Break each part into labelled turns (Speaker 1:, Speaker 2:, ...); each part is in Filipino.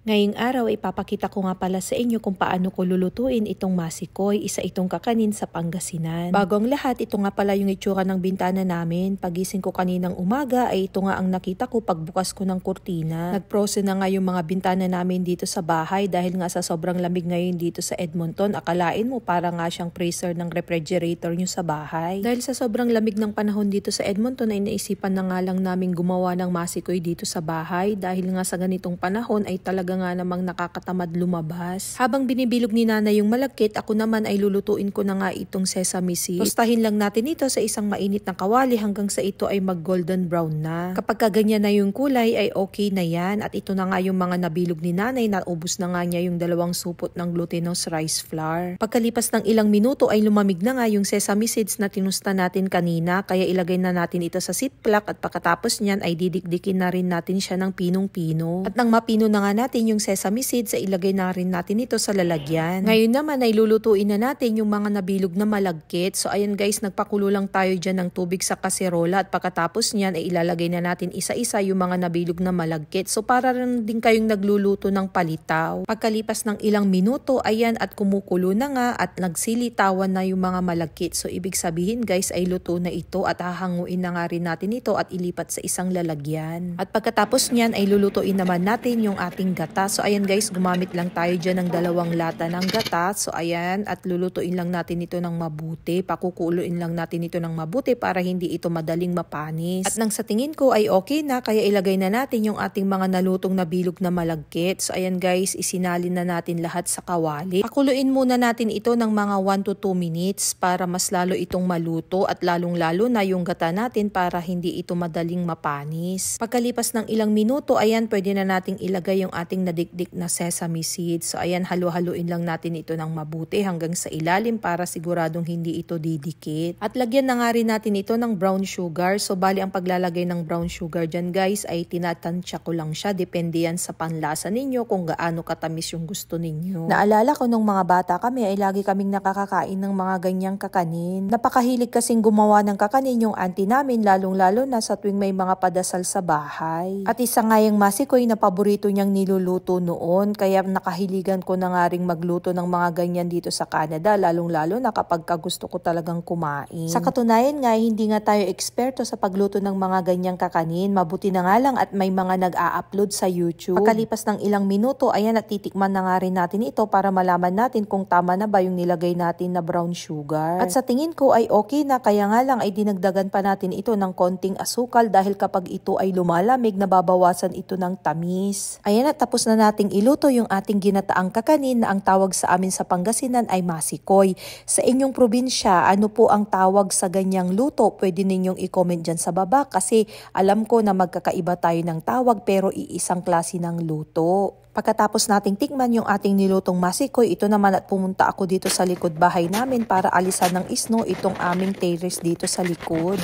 Speaker 1: Ngayong araw ay ipapakita ko nga pala sa inyo kung paano ko lulutuin itong masikoy, isa itong kakanin sa Pangasinan. Bago ang lahat, ito nga pala yung itsura ng bintana namin. Pagising ko kaninang umaga ay ito nga ang nakita ko pagbukas ko ng kurtina. Nagprose na nga yung mga bintana namin dito sa bahay dahil nga sa sobrang lamig ngayon dito sa Edmonton. Akalain mo para nga siyang freezer ng refrigerator nyo sa bahay. Dahil sa sobrang lamig ng panahon dito sa Edmonton ay naisipan na nga lang namin gumawa ng masikoy dito sa bahay dahil nga sa ganitong panahon ay talaga nga namang nakakatamad lumabas. Habang binibilog ni nanay yung malagkit, ako naman ay lulutuin ko na nga itong sesame seeds. Tostahin lang natin ito sa isang mainit na kawali hanggang sa ito ay mag golden brown na. Kapag ganyan na yung kulay ay okay na yan at ito na nga yung mga nabilog ni nanay, naubos na nga niya yung 2 supot ng glutinous rice flour. Pagkalipas ng ilang minuto ay lumamig na nga yung sesame seeds na tinusta natin kanina, kaya ilagay na natin ito sa ziplock at pagkatapos niyan ay didikdikin na rin natin siya ng pinong-pino. At nang mapino na nga natin yung sesame seeds ay ilagay na rin natin ito sa lalagyan. Ngayon naman ay lulutuin na natin yung mga nabilog na malagkit. So ayan guys, nagpakulo lang tayo dyan ng tubig sa kaserola at pagkatapos niyan ay ilalagay na natin isa-isa yung mga nabilog na malagkit. So para rin din kayong nagluluto ng palitaw. Pagkalipas ng ilang minuto, ayan at kumukulo na nga at nagsilitawan na yung mga malagkit. So ibig sabihin guys ay luto na ito at hahanguin na nga rin natin ito at ilipat sa isang lalagyan. At pagkatapos niyan ay lulutuin naman natin yung ating gata. So ayan guys, gumamit lang tayo dyan ng 2 lata ng gata. So ayan, at lulutuin lang natin ito ng mabuti. Pakukuluin lang natin ito ng mabuti para hindi ito madaling mapanis. At nang sa tingin ko ay okay na, kaya ilagay na natin yung ating mga nalutong nabilog na malagkit. So ayan guys, isinalin na natin lahat sa kawali. Pakuluin muna natin ito ng mga 1 to 2 minutes para mas lalo itong maluto at lalong-lalo na yung gata natin para hindi ito madaling mapanis. Pagkalipas ng ilang minuto, ayan, pwede na nating ilagay yung ating nadikdik na sesame seeds. So ayan, halo-haluin lang natin ito ng mabuti hanggang sa ilalim para siguradong hindi ito didikit. At lagyan na nga rin natin ito ng brown sugar. So bali ang paglalagay ng brown sugar dyan guys ay tinatansya ko lang siya. Depende yan sa panlasa ninyo kung gaano katamis yung gusto ninyo. Naalala ko nung mga bata kami ay lagi kaming nakakakain ng mga ganyang kakanin. Napakahilig kasing gumawa ng kakanin yung auntie namin, lalong-lalo na sa tuwing may mga padasal sa bahay. At isa nga yung masikoy na paborito niyang niluluto noon, kaya nakahiligan ko na nga ring magluto ng mga ganyan dito sa Canada, lalong-lalo na kapag gusto ko talagang kumain. Sa katunayan nga, hindi nga tayo eksperto sa pagluto ng mga ganyang kakanin, mabuti na nga lang at may mga nag-a-upload sa YouTube. Pagkalipas ng ilang minuto, ayan, natitikman na nga rin natin ito para malaman natin kung tama na ba yung nilagay natin na brown sugar. At sa tingin ko ay okay na, kaya nga lang ay dinagdagan pa natin ito ng konting asukal dahil kapag ito ay lumalamig, nababawasan ito ng tamis. Ayan, at tapos na nating iluto yung ating ginataang kakanin na ang tawag sa amin sa Pangasinan ay masikoy. Sa inyong probinsya, ano po ang tawag sa ganyang luto? Pwede ninyong i-comment dyan sa baba kasi alam ko na magkakaiba tayo ng tawag pero iisang klase ng luto. Pagkatapos nating tikman yung ating nilutong masikoy, ito naman at pumunta ako dito sa likod bahay namin para alisan ng isno itong aming terrace dito sa likod.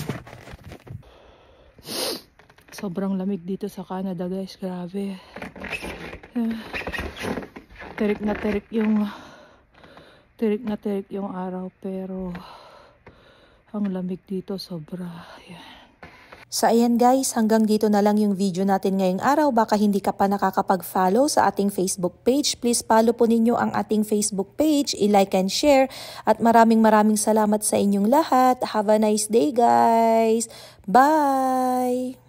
Speaker 1: Sobrang lamig dito sa Canada guys, grabe. Terik na terik yung araw pero ang lamig dito sobra. Ayan. So ayan guys, hanggang dito na lang yung video natin ngayong araw. Baka hindi ka pa nakakapag-follow sa ating Facebook page. Please follow po ninyo ang ating Facebook page, i-like and share. At maraming salamat sa inyong lahat. Have a nice day guys. Bye!